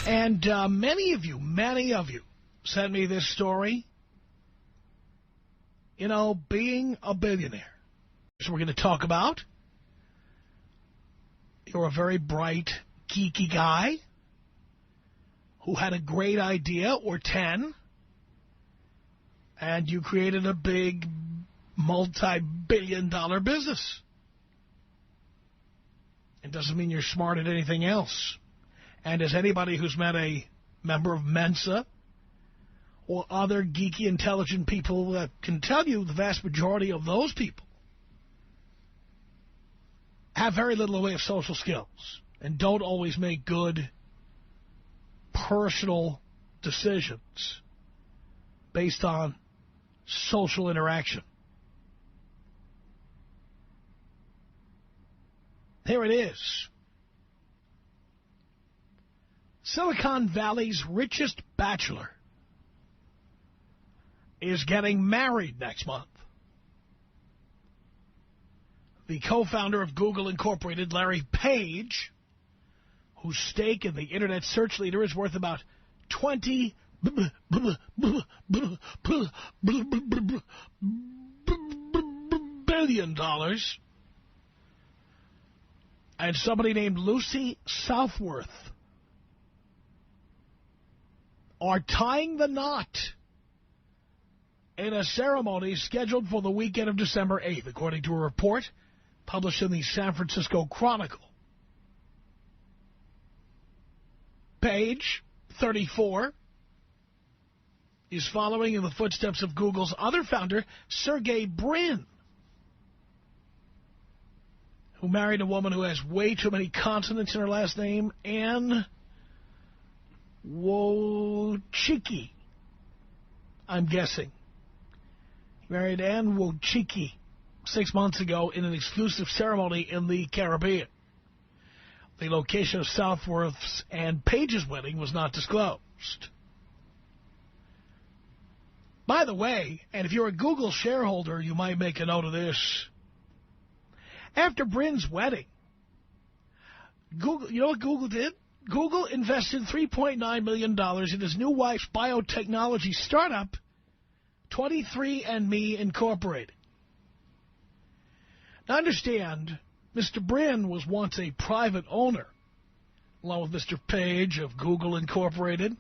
And many of you sent me this story. You know, being a billionaire. So we're going to talk about. You're a very bright, geeky guy who had a great idea, or 10, and you created a big, multi-billion-dollar business. It doesn't mean you're smart at anything else. And as anybody who's met a member of Mensa or other geeky, intelligent people can tell you, the vast majority of those people have very little in the way of social skills and don't always make good personal decisions based on social interaction. Here it is. Silicon Valley's richest bachelor is getting married next month. The co-founder of Google Incorporated, Larry Page, whose stake in the Internet search leader is worth about $20 billion, and somebody named Lucy Southworth are tying the knot in a ceremony scheduled for the weekend of December 8th, according to a report published in the San Francisco Chronicle. Page, 34, is following in the footsteps of Google's other founder, Sergey Brin, who married a woman who has way too many consonants in her last name, Anne Wojcicki, I'm guessing. He married Anne Wojcicki 6 months ago in an exclusive ceremony in the Caribbean. The location of Southworth's and Page's wedding was not disclosed. By the way, and if you're a Google shareholder, you might make a note of this. After Brin's wedding, Google, you know what Google did? Google invested $3.9 million in his new wife's biotechnology startup, 23andMe Incorporated. Now understand, Mr. Brin was once a private owner, along with Mr. Page of Google Incorporated.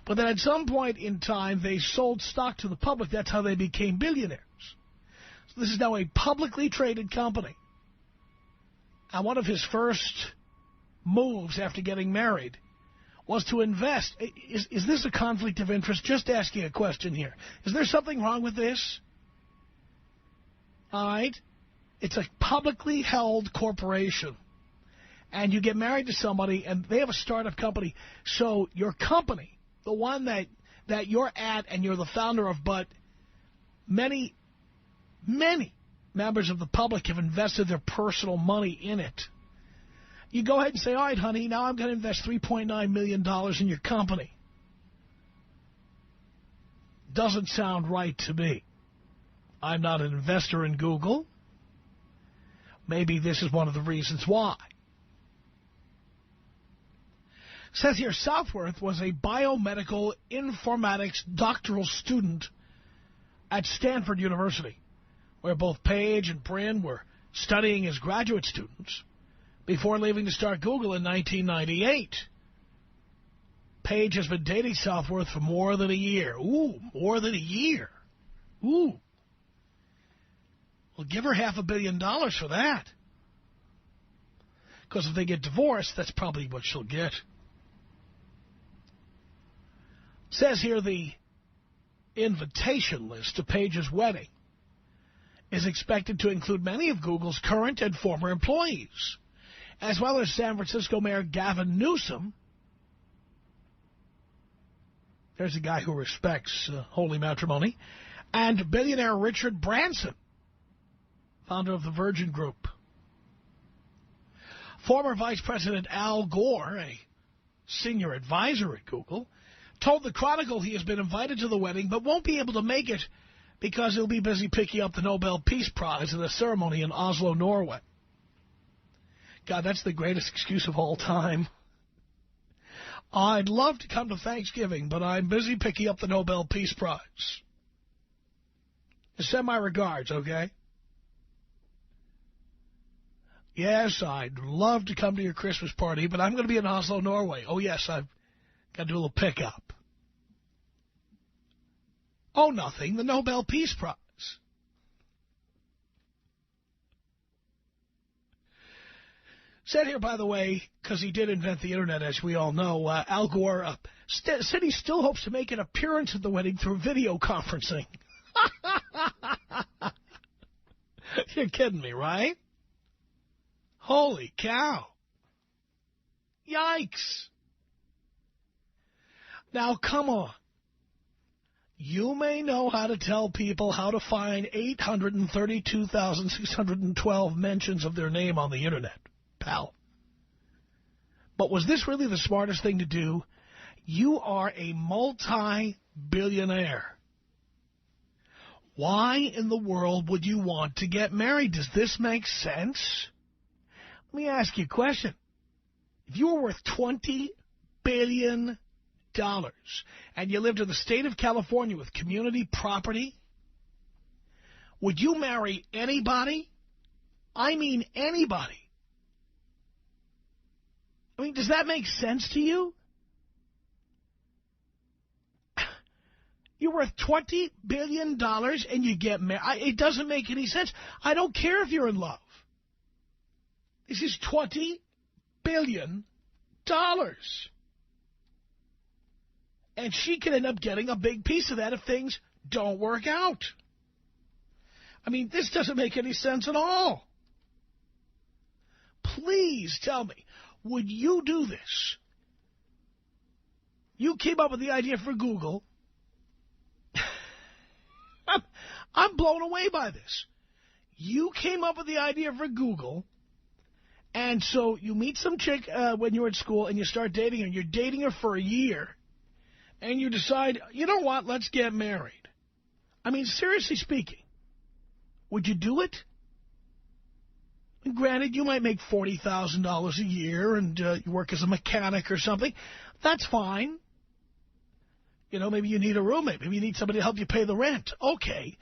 But then at some point in time, they sold stock to the public. That's how they became billionaires. So this is now a publicly traded company. And one of his first moves after getting married was to invest. Is this a conflict of interest? Just asking a question here. Is there something wrong with this? All right? It's a publicly held corporation. And you get married to somebody, and they have a startup company. So your company, the one that you're at and you're the founder of, but many members of the public have invested their personal money in it. You go ahead and say, all right, honey, now I'm going to invest $3.9 million in your company. Doesn't sound right to me. I'm not an investor in Google. Maybe this is one of the reasons why. It says here, Southworth was a biomedical informatics doctoral student at Stanford University, where both Page and Brin were studying as graduate students before leaving to start Google in 1998. Page has been dating Southworth for more than a year. Ooh, more than a year. Ooh. Well, give her $500 million for that. Because if they get divorced, that's probably what she'll get. It says here the invitation list to Page's wedding is expected to include many of Google's current and former employees, as well as San Francisco Mayor Gavin Newsom. There's a guy who respects holy matrimony. And billionaire Richard Branson, founder of the Virgin Group. Former Vice President Al Gore, a senior advisor at Google, told the Chronicle he has been invited to the wedding but won't be able to make it because he'll be busy picking up the Nobel Peace Prize at a ceremony in Oslo, Norway. God, that's the greatest excuse of all time. I'd love to come to Thanksgiving, but I'm busy picking up the Nobel Peace Prize. Send my regards, okay? Yes, I'd love to come to your Christmas party, but I'm going to be in Oslo, Norway. Oh, yes, I've got to do a little pickup. Oh, nothing. The Nobel Peace Prize. Said here, by the way, because he did invent the Internet, as we all know, Al Gore said he still hopes to make an appearance at the wedding through video conferencing. You're kidding me, right? Holy cow. Yikes. Now, come on. You may know how to tell people how to find 832,612 mentions of their name on the Internet, pal. But was this really the smartest thing to do? You are a multi-billionaire. Why in the world would you want to get married? Does this make sense? Let me ask you a question. If you were worth $20 billion and you lived in the state of California with community property, would you marry anybody? I mean anybody. I mean, does that make sense to you? You're worth $20 billion and you get married. It doesn't make any sense. I don't care if you're in love. This is $20 billion. And she could end up getting a big piece of that if things don't work out. I mean, this doesn't make any sense at all. Please tell me, would you do this? You came up with the idea for Google. I'm blown away by this. You came up with the idea for Google, and so you meet some chick when you're at school, and you start dating her. You're dating her for a year, and you decide, you know what, let's get married. I mean, seriously speaking, would you do it? And granted, you might make $40,000 a year, and you work as a mechanic or something. That's fine. You know, maybe you need a roommate. Maybe you need somebody to help you pay the rent. Okay.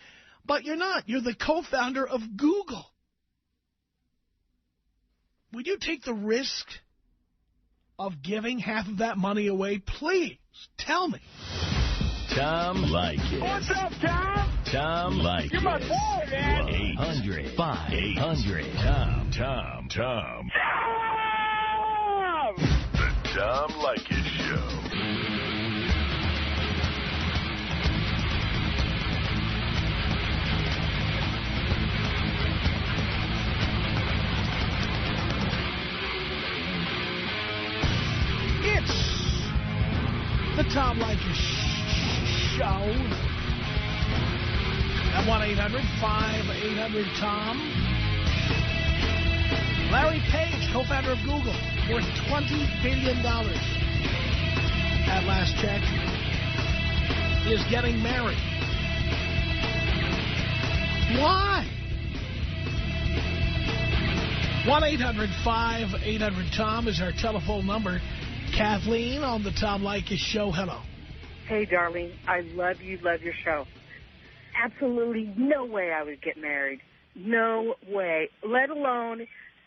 But you're not. You're the co-founder of Google. Would you take the risk of giving half of that money away? Please, tell me. Tom Leykis. What's up, Tom? Tom Leykis. You're my boy, man. 800-5800-TOM. Tom! The Tom Leykis Show. It's the Tom Leykis Show at 1-800-5800-TOM. Larry Page, co-founder of Google, worth $20 billion at last check, is getting married. Why? 1-800-5800-TOM is our telephone number. Kathleen on the Tom Leykis Show. Hello. Hey, darling. I love you, love your show. Absolutely no way I would get married. No way. Let alone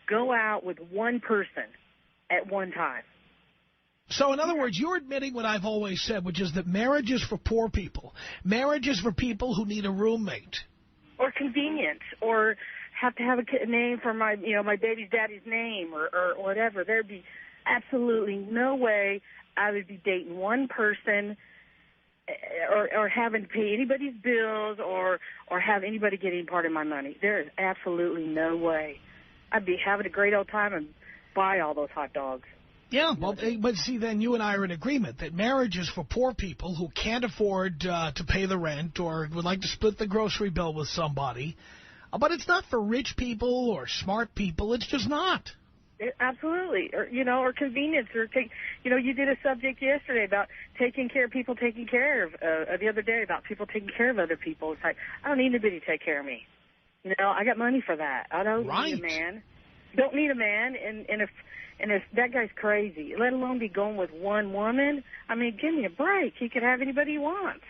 go out with one person at one time. So, in other words, you're admitting what I've always said, which is that marriage is for poor people. Marriage is for people who need a roommate. Or convenience, or have to have a name for my, my baby's daddy's name, or whatever. There'd be absolutely no way I would be dating one person or having to pay anybody's bills or have anybody get any part of my money. There is absolutely no way. I'd be having a great old time and buy all those hot dogs. Yeah, well, but see, then you and I are in agreement that marriage is for poor people who can't afford to pay the rent or would like to split the grocery bill with somebody. But it's not for rich people or smart people. It's just not. Absolutely. Or convenience. Or you did a subject yesterday about taking care of people taking care of, the other day about people taking care of other people. It's like, I don't need anybody to take care of me. I got money for that. I don't need a man. Don't need a man, and if that guy's crazy, let alone be going with one woman. I mean, give me a break. He could have anybody he wants.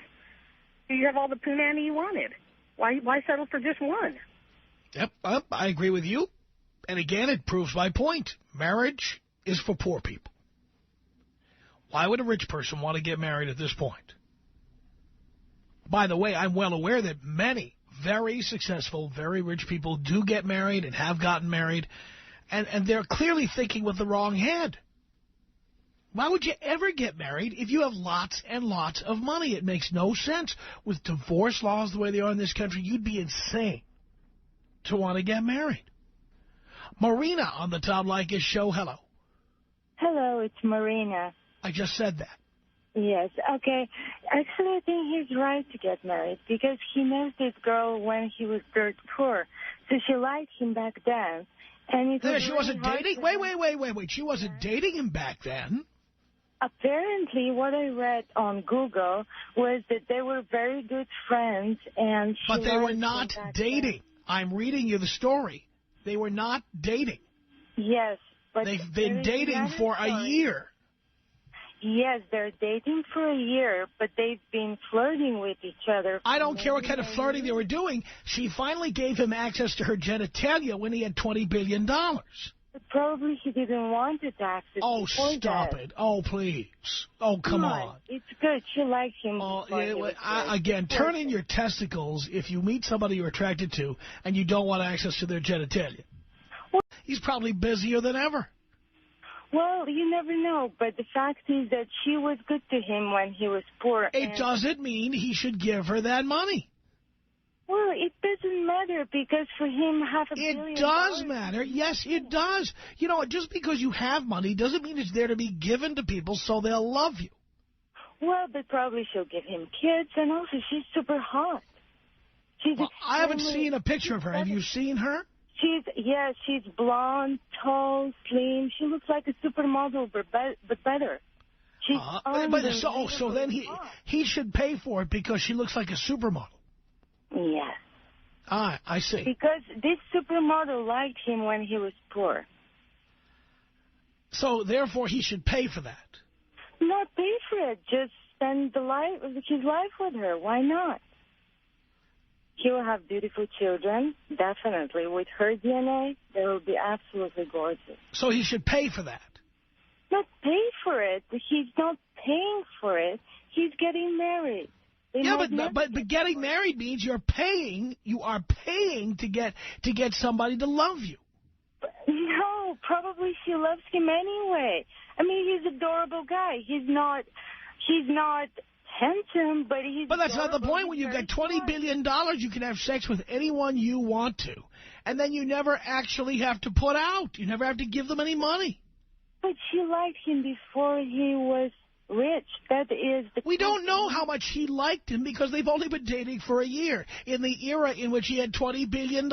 You have all the punani you wanted. Why settle for just one? Yep, I agree with you. And again, it proves my point. Marriage is for poor people. Why would a rich person want to get married at this point? By the way, I'm well aware that many very successful, very rich people do get married and have gotten married, and they're clearly thinking with the wrong head. Why would you ever get married if you have lots and lots of money? It makes no sense. With divorce laws the way they are in this country, you'd be insane to want to get married. Marina on the Tom Leykis Show. Hello. Hello, it's Marina. I just said that. Yes, okay. Actually, I think he's right to get married because he knows this girl when he was dirt poor. So she liked him back then. And it was she really wasn't dating? Wait. She wasn't dating him back then. Apparently, what I read on Google was that they were very good friends. But they were not dating. I'm reading you the story. They were not dating. Yes. But they've been dating for a year. Yes, they're dating for a year, but they've been flirting with each other. I don't care what kind of flirting they were doing. She finally gave him access to her genitalia when he had $20 billion. But probably he didn't want it access. Oh, stop it. Oh, please. Oh, come on. It's good. She likes him. Again, turn in your testicles if you meet somebody you're attracted to and you don't want access to their genitalia. He's probably busier than ever. Well, you never know, but the fact is that she was good to him when he was poor. It doesn't mean he should give her that money. Well, it doesn't matter because for him, $500 million... It does matter. Yes, it does. You know, just because you have money doesn't mean it's there to be given to people so they'll love you. Well, but probably she'll give him kids, and also she's super hot. I haven't seen a picture of her. Have you seen her? She's blonde, tall, slim. She looks like a supermodel, but better. So then he should pay for it because she looks like a supermodel. Yes. I see. Because this supermodel liked him when he was poor. So therefore, he should pay for that. Not pay for it. Just spend his life with her. Why not? He will have beautiful children, definitely. With her DNA, they will be absolutely gorgeous. So he should pay for that? Not pay for it. He's not paying for it. He's getting married. But getting married means you are paying to get somebody to love you. No, probably she loves him anyway. I mean, he's an adorable guy. He's not handsome, but he's... But that's not the point. When you've got $20 billion, you can have sex with anyone you want to. And then you never actually have to put out. You never have to give them any money. But she liked him before he was rich. That is the... We don't know how much she liked him because they've only been dating for a year, in the era in which he had $20 billion.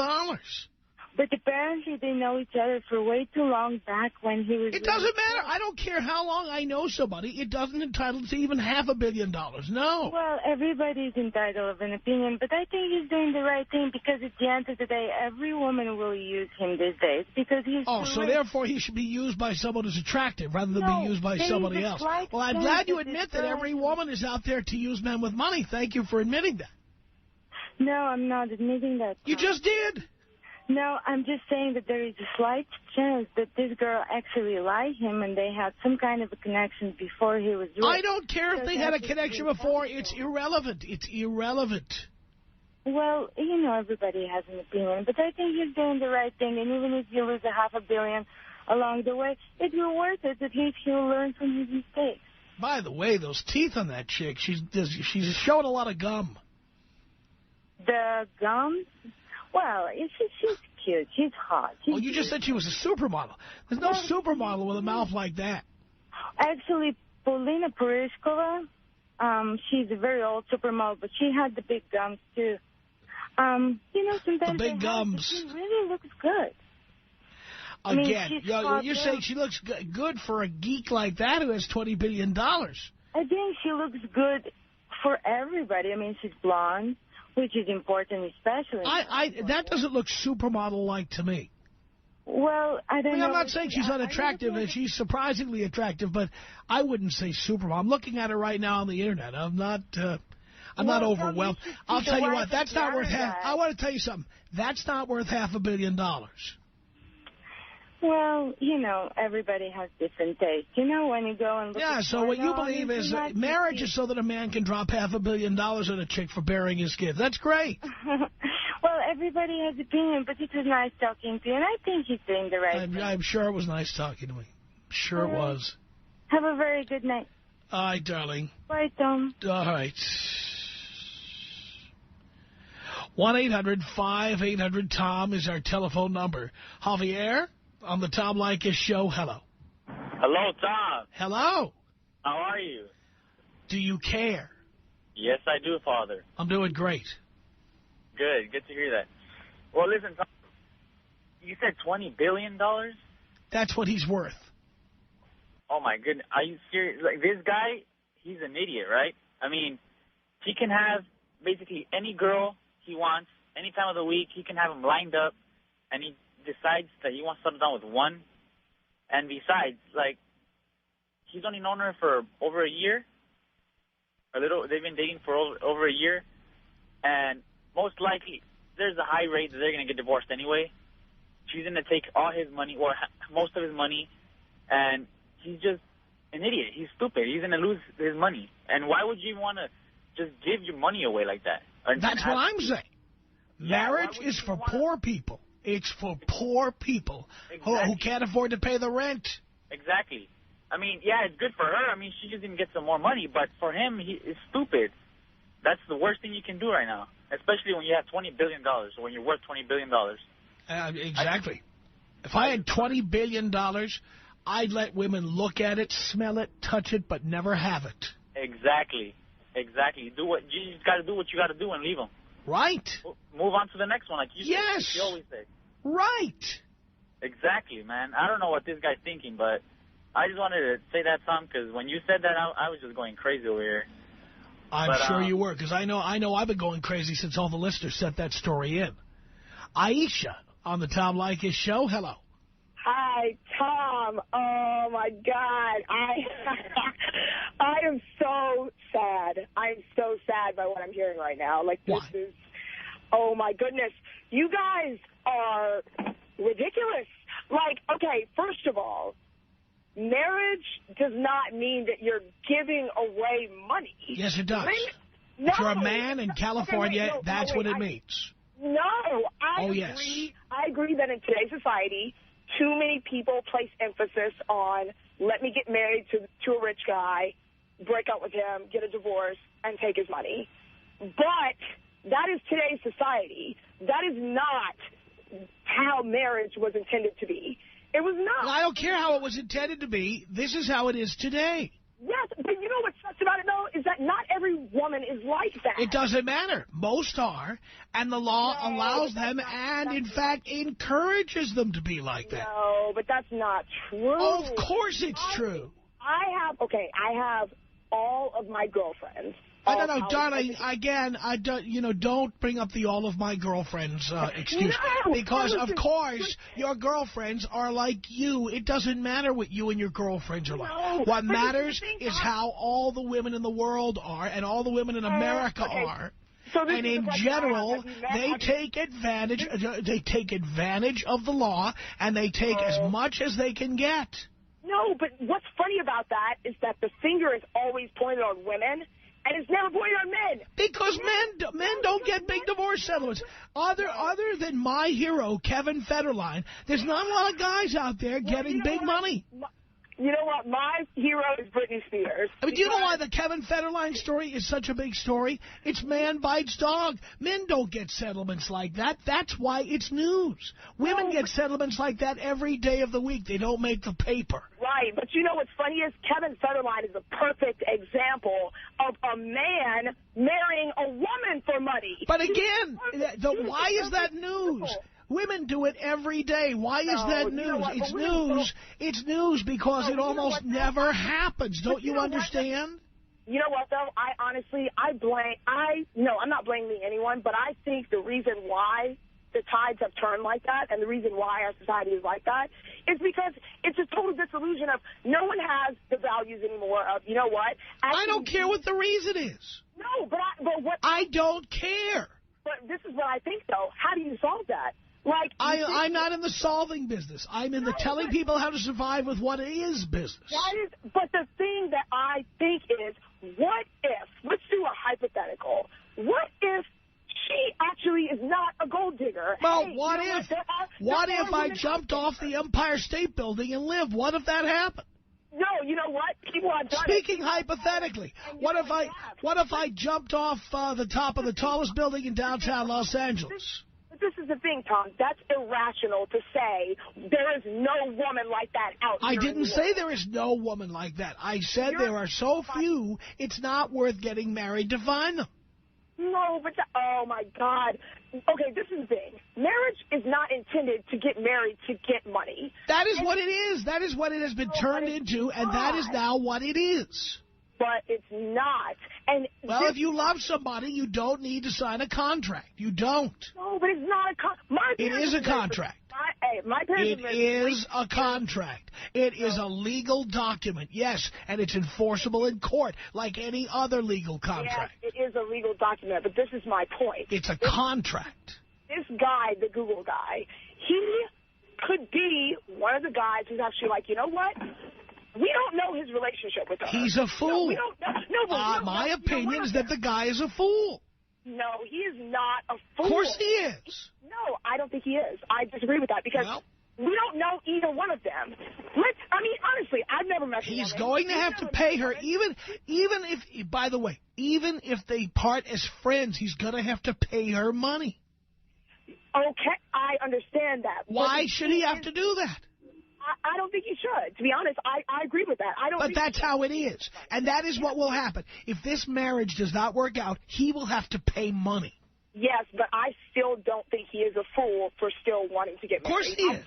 But apparently they know each other for way too long back when he was... It doesn't matter. I don't care how long I know somebody. It doesn't entitle to even $500 million. No. Well, everybody's entitled of an opinion, but I think he's doing the right thing because at the end of the day, every woman will use him these days because he's... Oh, so therefore he should be used by someone who's attractive rather than be used by somebody else. Well, I'm glad you admit that every woman is out there to use men with money. Thank you for admitting that. No, I'm not admitting that. You just did. No, I'm just saying that there is a slight chance that this girl actually liked him and they had some kind of a connection before he was rich. I don't care if they had a connection before. It's irrelevant. It's irrelevant. Well, you know, everybody has an opinion, but I think he's doing the right thing. And even if you lose $500 million along the way, it'll be worth it. At least he'll learn from his mistakes. By the way, those teeth on that chick, she's showing a lot of gum. The gums? Well, she's cute. She's hot. Well, you just said she was a supermodel. There's no supermodel with a mouth like that. Actually, Polina Purishkova, she's a very old supermodel, but she had the big gums, too. You know, sometimes the big gums. She really looks good. Again, you're saying she looks good for a geek like that who has $20 billion. I think she looks good for everybody. I mean, she's blonde, which is important, especially... That doesn't look supermodel-like to me. Well, I don't know. I'm not saying she's unattractive, and she's surprisingly attractive, but I wouldn't say supermodel. I'm looking at her right now on the Internet. I'm not overwhelmed. I'll tell you what, that's not worth half. I want to tell you something. That's not worth $500 million. Well, you know, everybody has different tastes. You know, when you go and look yeah, so what you believe is marriage is so that a man can drop $500 million on a chick for bearing his kids. That's great. Well, everybody has opinion, but it was nice talking to you, and I think he's doing the right thing. I'm sure it was nice talking to me. Sure it was. Have a very good night. All right, darling. Bye, Tom. All right. 1-800-5800-TOM is our telephone number. Javier on the Tom Leykis Show. Hello. Hello, Tom. Hello. How are you? Do you care? Yes, I do, Father. I'm doing great. Good. Good to hear that. Well, listen, Tom, you said $20 billion? That's what he's worth. Oh, my goodness. Are you serious? Like, this guy, he's an idiot, right? I mean, he can have basically any girl he wants, any time of the week. He can have them lined up, and he decides that he wants to settle down with one. And besides, like, he's only known her for over a year. They've been dating for over a year. And most likely, there's a high rate that they're going to get divorced anyway. She's going to take all his money, or most of his money, and he's just an idiot. He's stupid. He's going to lose his money. And why would you want to just give your money away like that? That's what I'm saying. Marriage is for poor people. It's for poor people who can't afford to pay the rent. Exactly. I mean, yeah, it's good for her. I mean, she just didn't get some more money. But for him, it's stupid. That's the worst thing you can do right now, especially when you have $20 billion, or when you're worth $20 billion. Exactly. If I had $20 billion, I'd let women look at it, smell it, touch it, but never have it. Exactly. Exactly. You just got to do what you got to do and leave them. Right. Move on to the next one, like you said. You always say. Right. Exactly, man. I don't know what this guy's thinking, but I just wanted to say that, Tom, because when you said that, I was just going crazy over here. I'm sure you were, because I know I've been going crazy since all the listeners sent that story in. Aisha on the Tom Leykis Show. Hello. Hi, Tom. Oh, my God. I am so sad. I'm so sad by what I'm hearing right now. Like, this is, oh, my goodness. You guys are ridiculous. Like, okay, first of all, marriage does not mean that you're giving away money. Yes, it does. For a man in California, that's what it means. No, I agree that in today's society, too many people place emphasis on, let me get married to a rich guy, break up with him, get a divorce, and take his money. But that is today's society. That is not how marriage was intended to be. It was not. Well, I don't care how it was intended to be. This is how it is today. Yes, but you know what sucks about it, though, is that not every woman is like that. It doesn't matter. Most are, and the law allows them and, in fact, encourages them to be like that. No, but that's not true. Oh, of course it's true. I have all of my girlfriends. I don't know, darling, again, don't bring up the all of my girlfriends excuse. No, because, of course, your girlfriends are like you. It doesn't matter what you and your girlfriends are like. No, what matters is how all the women in the world are and all the women in America are. So and in general, they take advantage of the law, and they take as much as they can get. No, but what's funny about that is that the finger is always pointed on women, and it's never pointed on men. Because men don't get big divorce settlements. Other than my hero, Kevin Federline, there's not a lot of guys out there getting big money. You know what? My hero is Britney Spears. I mean, do you know why the Kevin Federline story is such a big story? It's man bites dog. Men don't get settlements like that. That's why it's news. Women get settlements like that every day of the week. They don't make the paper. Right, but you know what's funny is Kevin Federline is a perfect example of a man marrying a woman for money. But again, why is that news? Women do it every day. Why is that news? It's news because it almost never happens. Don't you understand? You know what, though? I'm not blaming anyone, but I think the reason why the tides have turned like that, and the reason why our society is like that is because it's a total disillusion of no one has the values anymore of, you know what? I don't care what the reason is. No, but what... I don't care. But this is what I think, though. How do you solve that? Like, I'm not in the solving business. I'm in the telling people how to survive with what is business. But the thing that I think is, what if, let's do a hypothetical, what if she actually is not a gold digger? Well, hey, what if I jumped off the Empire State Building and lived? What if that happened? No, you know what? People have done Speaking hypothetically, what if I jumped off the top of the tallest building in downtown Los Angeles? But this is the thing, Tom. That's irrational to say there is no woman like that out here. I didn't say there is no woman like that. I said there are so few, it's not worth getting married to find them. No, but, oh, my God. Okay, this is the thing. Marriage is not intended to get married to get money. That is what it is. That is what it has been turned into, and that is now what it is. But it's not. And well, if you love somebody, you don't need to sign a contract. You don't. No, but it's not a contract. It is a contract. It is a contract. It is a legal document, yes, and it's enforceable in court like any other legal contract. Yes, it is a legal document, but this is my point. It's a contract. This guy, the Google guy, he could be one of the guys who's actually like, you know what? We don't know his relationship with her. He's a fool. No, we don't know. My opinion is that the guy is a fool. No, he is not a fool. Of course he is. No, I don't think he is. I disagree with that because we don't know either one of them. Honestly, I've never met him. He's going to have to pay her, even if, by the way, even if they part as friends, he's going to have to pay her money. Okay, I understand that. Why should he have to do that? I don't think he should. To be honest, I agree with that. But that's how it is. And that is what will happen. If this marriage does not work out, he will have to pay money. Yes, but I still don't think he is a fool for still wanting to get married. Of course he is.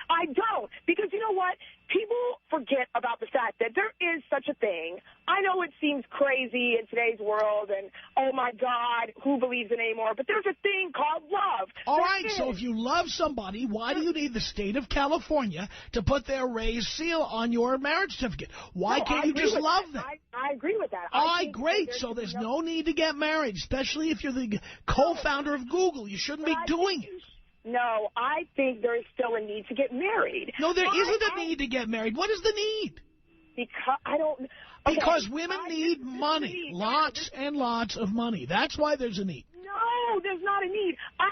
I don't. Because you know what? People forget about the fact that there is such a thing. I know it seems crazy in today's world and, oh, my God, who believes in it anymore? But there's a thing called love. All right, so if you love somebody, why do you need the state of California to put their raised seal on your marriage certificate? Why can't you just love them? I agree with that. All right, great. So there's no need to get married, especially if you're the co-founder of Google. You shouldn't be doing it. No, I think there is still a need to get married. No, there isn't a need to get married. What is the need? Because I don't... Okay, because women need money. Lots and lots of money. That's why there's a need. No, there's not a need. I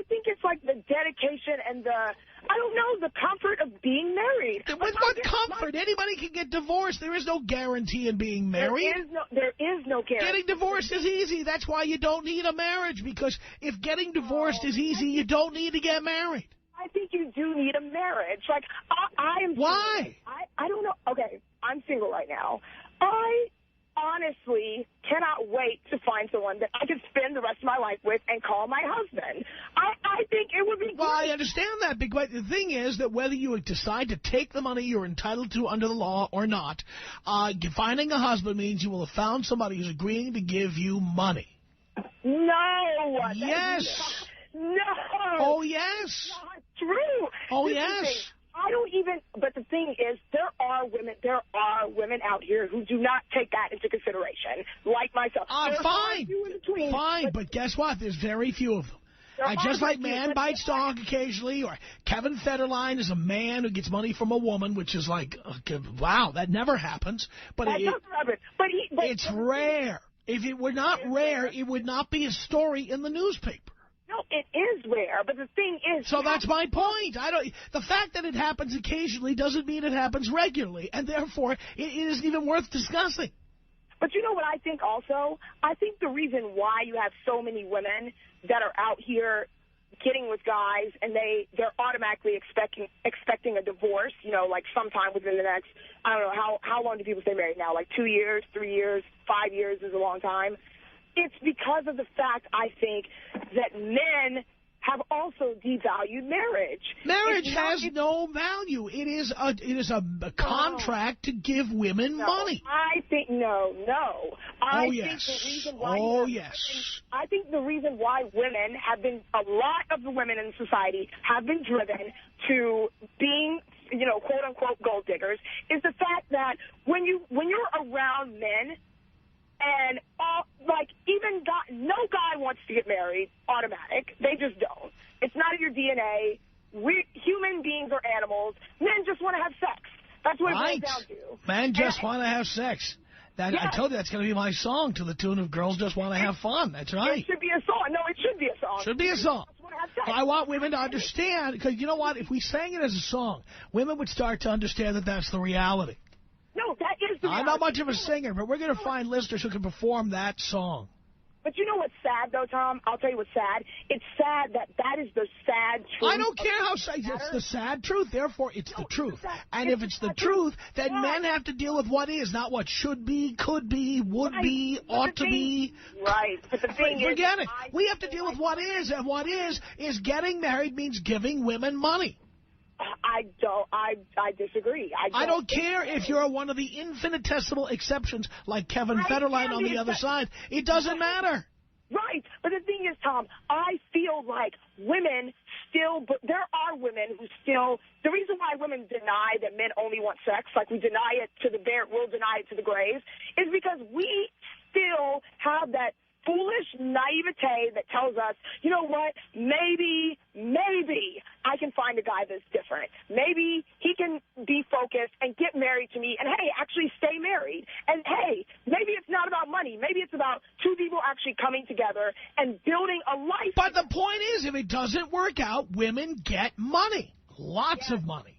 think it's like the dedication and I don't know, the comfort of being married. With what comfort? Anybody can get divorced. There is no guarantee in being married. There is no guarantee. Getting divorced is easy. That's why you don't need a marriage, because if getting divorced is easy, you don't need to get married. I think you do need a marriage. Like, I am... Why? I don't know. Okay, I'm single right now. I honestly cannot wait to find someone that I can spend the rest of my life with and call my husband. I think it would be great. Well, I understand that, but the thing is that whether you decide to take the money you're entitled to under the law or not, finding a husband means you will have found somebody who's agreeing to give you money. No. Yes. No. Oh, yes. Not true. Oh, yes. I don't even, but the thing is, there are women out here who do not take that into consideration, like myself. Fine, but guess what? There's very few of them. Just like Man Bites Dog occasionally, or Kevin Federline is a man who gets money from a woman, which is like, wow, that never happens. But that doesn't happen. It's rare. If it were not rare, it would not be a story in the newspaper. No, it is rare, but the thing is... So that's my point. The fact that it happens occasionally doesn't mean it happens regularly, and therefore it isn't even worth discussing. But you know what I think also? I think the reason why you have so many women that are out here getting with guys and they're automatically expecting a divorce, you know, like sometime within the next, I don't know, how long do people stay married now? Like 2 years, 3 years, 5 years is a long time. It's because of the fact, I think, that men have also devalued marriage. Marriage has no value. It is a contract to give women money. I think no. I think the reason why I think the reason why women have been, a lot of the women in society have been driven to being, quote unquote gold diggers, is the fact that when you're around men, and no guy wants to get married automatic. They just don't. It's not in your DNA. Human beings are animals. Men just want to have sex. That's what it boils down to. Men just want to have sex. I told you that's going to be my song, to the tune of Girls Just Want to Have Fun. That's right. It should be a song. No, it should be a song. Should be a song. I want women to understand, because you know what? If we sang it as a song, women would start to understand that that's the reality. No, that is the reality. I'm not much of a singer, but we're going to find listeners who can perform that song. But you know what's sad, though, Tom? I'll tell you what's sad. It's sad that is the sad truth. I don't care how sad. It's the sad truth. Therefore, it's the truth. And if it's the truth, then men have to deal with what is, not what should be, could be, would be, ought to be. Right. But the thing is, forget it. We have to deal with what is, and what is getting married means giving women money. I disagree. I don't care if you're one of the infinitesimal exceptions like Kevin Federline on the other side. It doesn't matter. Right. But the thing is, Tom, I feel like women still, but there are women who still, the reason why women deny that men only want sex, like we deny it to the we'll deny it to the grave, is because we still have that foolish naivete that tells us, you know what, maybe I can find a guy that's different. Maybe he can be focused and get married to me and, hey, actually stay married. And, hey, maybe it's not about money. Maybe it's about two people actually coming together and building a life. But the point is, if it doesn't work out, women get money, lots of money.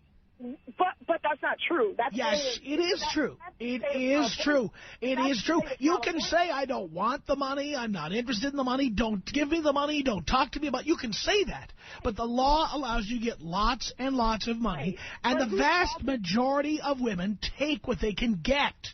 But that's not true. It is true. It is true. It is true. You can say, I don't want the money, I'm not interested in the money, don't give me the money, don't talk to me about it. You can say that. But the law allows you to get lots and lots of money, and the vast majority of women take what they can get.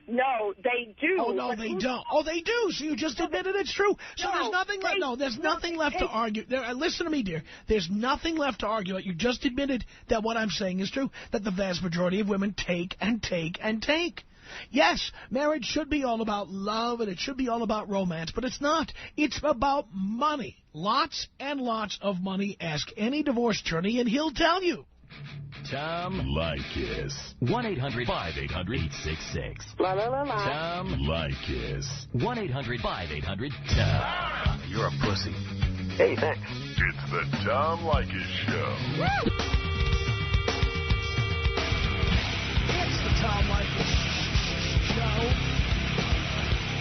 No, they do. Oh, no, they don't. Oh, they do. So you just admitted it's true. So there's nothing left. No, there's nothing left to argue. Listen to me, dear. There's nothing left to argue. You just admitted that what I'm saying is true, that the vast majority of women take and take and take. Yes, marriage should be all about love and it should be all about romance, but it's not. It's about money. Lots and lots of money. Ask any divorce attorney and he'll tell you. Tom Leykis. 1-800-5800-866. Tom Leykis. 1-800-5800-TOM. You're a pussy. Hey, thanks. It's the Tom Leykis Show. It's the Tom Leykis Show.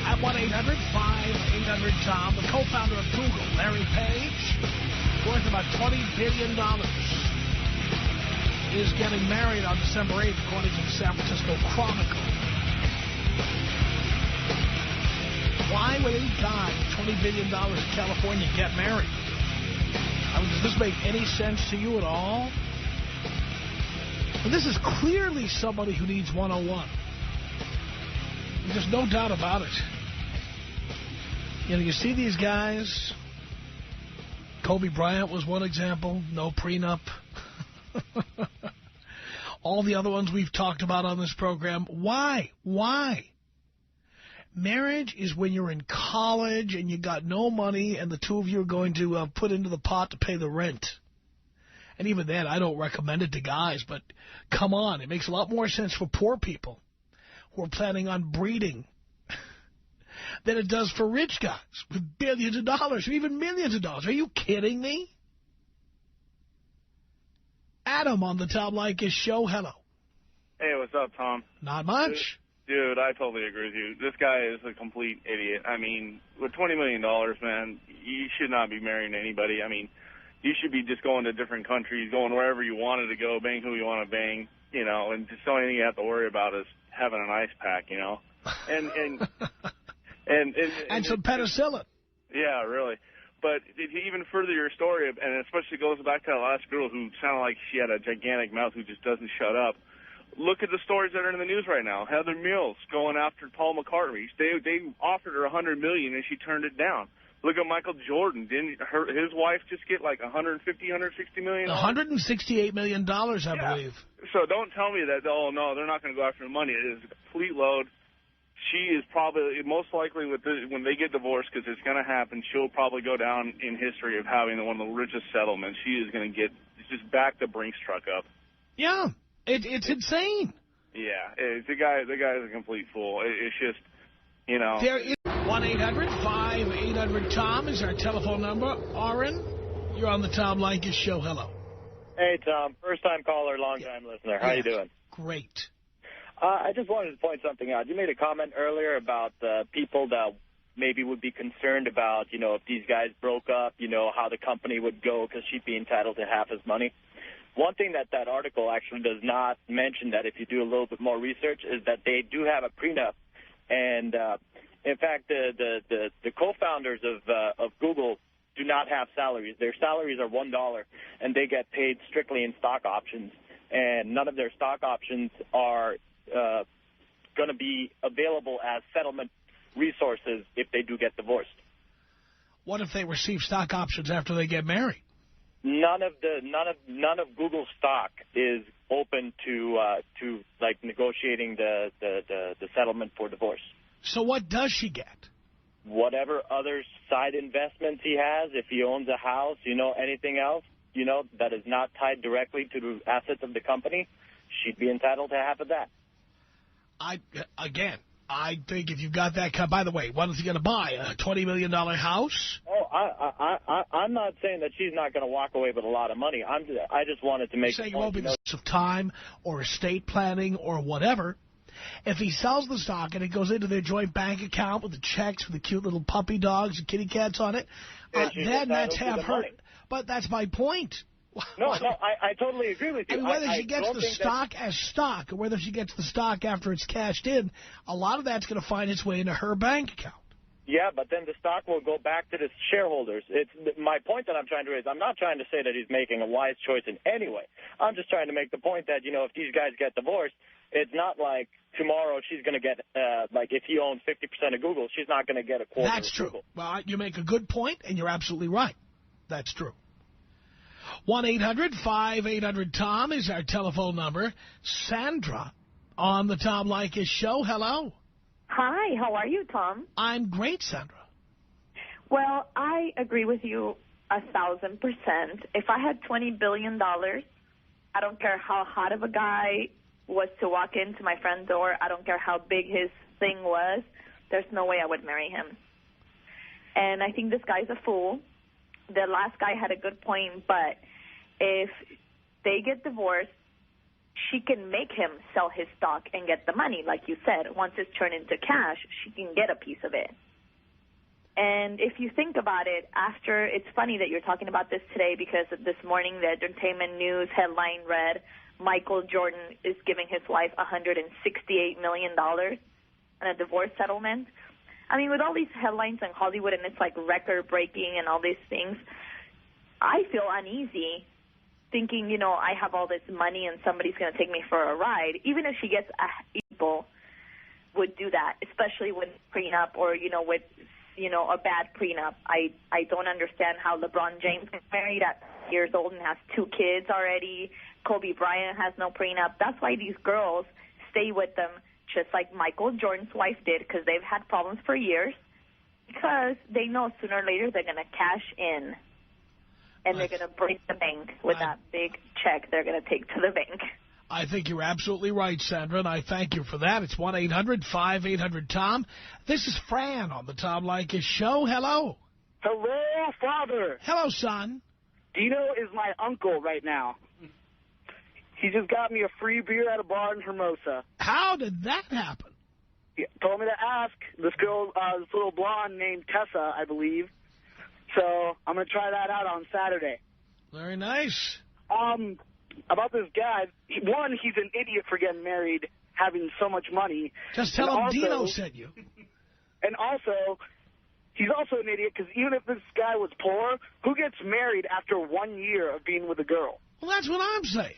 At 1-800-5800-TOM. The co-founder of Google, Larry Page, worth about $20 billion. Is getting married on December 8th, according to the San Francisco Chronicle. Why would any guy with $20 billion in California get married? I mean, does this make any sense to you at all? Well, this is clearly somebody who needs 101. There's no doubt about it. You know, you see these guys. Kobe Bryant was one example. No prenup. All the other ones we've talked about on this program. Why? Marriage is when you're in college and you got no money and the two of you are going to put into the pot to pay the rent. And even then, I don't recommend it to guys, but come on, it makes a lot more sense for poor people who are planning on breeding than it does for rich guys with billions of dollars or even millions of dollars. Are you kidding me? Adam on the Tom Leykis Show. Hello. Hey, what's up, Tom? Not much. Dude, I totally agree with you. This guy is a complete idiot. I mean, with $20 million, man, you should not be marrying anybody. I mean, you should be just going to different countries, going wherever you wanted to go, bang who you want to bang, you know, and just the only thing you have to worry about is having an ice pack, you know. And some penicillin. Yeah, really. But to even further your story, and especially goes back to that last girl who sounded like she had a gigantic mouth who just doesn't shut up, look at the stories that are in the news right now. Heather Mills going after Paul McCartney. They offered her $100 million and she turned it down. Look at Michael Jordan. Didn't his wife just get like $150, $160 million? $168 million, I believe. So don't tell me that, oh, no, they're not going to go after the money. It is a complete load. She is probably, most likely, when they get divorced, because it's going to happen, she'll probably go down in history of having one of the richest settlements. She is going to just back the Brinks truck up. Yeah, it's insane. Yeah, the guy is a complete fool. It's just, you know. There is 1-800-5800-TOM is our telephone number. Oren, you're on the Tom Leykis Show. Hello. Hey, Tom. First-time caller, long-time listener. How you doing? Great. I just wanted to point something out. You made a comment earlier about people that maybe would be concerned about, you know, if these guys broke up, you know, how the company would go because she'd be entitled to half his money. One thing that article actually does not mention, that if you do a little bit more research, is that they do have a prenup. And, in fact, the co-founders of Google do not have salaries. Their salaries are $1, and they get paid strictly in stock options. And none of their stock options are going to be available as settlement resources if they do get divorced. What if they receive stock options after they get married? None of Google's stock is open to like negotiating the settlement for divorce. So what does she get? Whatever other side investments he has, if he owns a house, you know, anything else, you know, that is not tied directly to the assets of the company, she'd be entitled to half of that. I think if you've got that, by the way, what is he going to buy? A $20 million house? Oh, I'm not saying that she's not going to walk away with a lot of money. I just wanted to make. You're saying it won't be because of time or estate planning or whatever. If he sells the stock and it goes into their joint bank account with the checks with the cute little puppy dogs and kitty cats on it, then that's half her. But that's my point. No, I totally agree with you. And whether she gets the stock as stock or whether she gets the stock after it's cashed in, a lot of that's going to find its way into her bank account. Yeah, but then the stock will go back to the shareholders. It's my point that I'm trying to raise. I'm not trying to say that he's making a wise choice in any way. I'm just trying to make the point that, you know, if these guys get divorced, it's not like tomorrow she's going to get, like if he owns 50% of Google, she's not going to get a quarter That's of true. Google. Well, you make a good point, and you're absolutely right. That's true. 1-800-5800-TOM is our telephone number. Sandra on the Tom Leykis Show. Hello. Hi, how are you, Tom? I'm great, Sandra. Well, I agree with you 1,000%. If I had $20 billion, I don't care how hot of a guy was to walk into my front door. I don't care how big his thing was. There's no way I would marry him. And I think this guy's a fool. The last guy had a good point, but if they get divorced, she can make him sell his stock and get the money, like you said. Once it's turned into cash, she can get a piece of it. And if you think about it, it's funny that you're talking about this today because this morning the entertainment news headline read, Michael Jordan is giving his wife $168 million in a divorce settlement. I mean, with all these headlines in Hollywood and it's like record-breaking and all these things, I feel uneasy thinking, you know, I have all this money and somebody's going to take me for a ride. Even if she gets people would do that, especially with prenup or, you know, with, you know, a bad prenup. I don't understand how LeBron James got married at years old and has 2 kids already. Kobe Bryant has no prenup. That's why these girls stay with them, just like Michael Jordan's wife did, because they've had problems for years, because they know sooner or later they're going to cash in, and they're going to break the bank with that big check they're going to take to the bank. I think you're absolutely right, Sandra, and I thank you for that. It's 1-800-5800-TOM. This is Fran on the Tom Leykis Show. Hello. Hello, Father. Hello, son. Dino is my uncle right now. He just got me a free beer at a bar in Hermosa. How did that happen? He told me to ask this girl, this little blonde named Tessa, I believe. So I'm going to try that out on Saturday. Very nice. About this guy, one, he's an idiot for getting married, having so much money. Just tell him Dino sent you. And also, he's also an idiot because even if this guy was poor, who gets married after 1 year of being with a girl? Well, that's what I'm saying.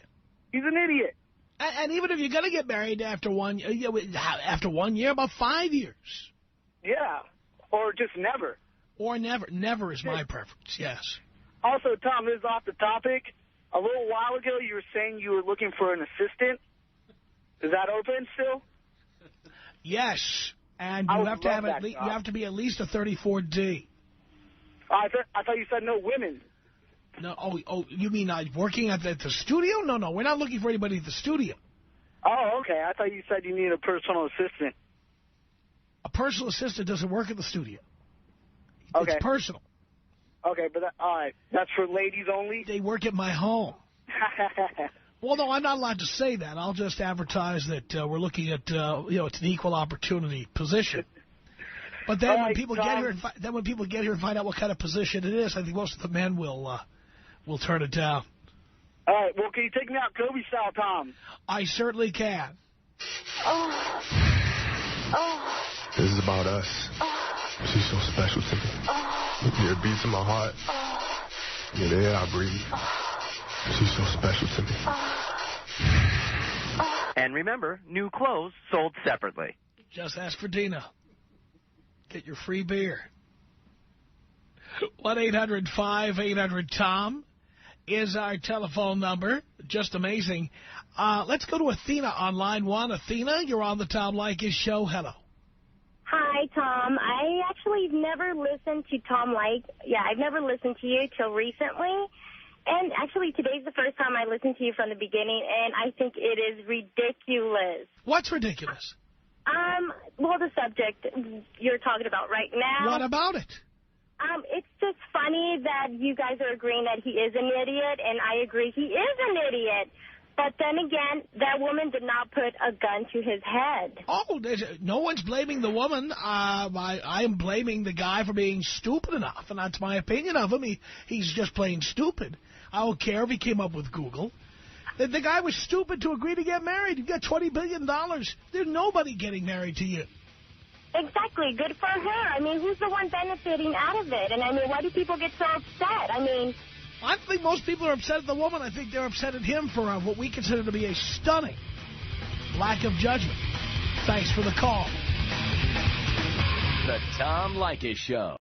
He's an idiot. And even if you're going to get married after 1 year, about 5 years. Yeah, or just never. Or never. Never is my preference, yes. Also, Tom, this is off the topic. A little while ago, you were saying you were looking for an assistant. Is that open still? Yes, and you have to have you have to be at least a 34D. I thought you said no women. No, you mean working at the studio? No, we're not looking for anybody at the studio. Oh, okay. I thought you said you need a personal assistant. A personal assistant doesn't work at the studio. Okay. It's personal. Okay, but all right. That's for ladies only? They work at my home. Well, no, I'm not allowed to say that. I'll just advertise that we're looking at, it's an equal opportunity position. But then when people get here, and find out what kind of position it is, I think most of the men will turn it down. All right. Well, can you take me out Kobe style, Tom? I certainly can. This is about us. She's so special to me. Yeah, it beats in my heart. Yeah, the air I breathe. She's so special to me. And remember, new clothes sold separately. Just ask for Dina. Get your free beer. 1-800-5800-TOM is our telephone number. Just amazing. Let's go to Athena on line 1. Athena, you're on the Tom Leykis Show. Hello. Hi, Tom. I actually never listened to Tom Leykis. Yeah, I've never listened to you till recently. And actually, today's the first time I listened to you from the beginning, and I think it is ridiculous. What's ridiculous? Well, the subject you're talking about right now. What about it? It's just funny that you guys are agreeing that he is an idiot, and I agree he is an idiot. But then again, that woman did not put a gun to his head. Oh, no one's blaming the woman. I am blaming the guy for being stupid enough, and that's my opinion of him. He's just plain stupid. I don't care if he came up with Google. The guy was stupid to agree to get married. You got $20 billion. There's nobody getting married to you. Exactly. Good for her. I mean, who's the one benefiting out of it? And, I mean, why do people get so upset? I mean... I think most people are upset at the woman. I think they're upset at him for what we consider to be a stunning lack of judgment. Thanks for the call. The Tom Leykis Show.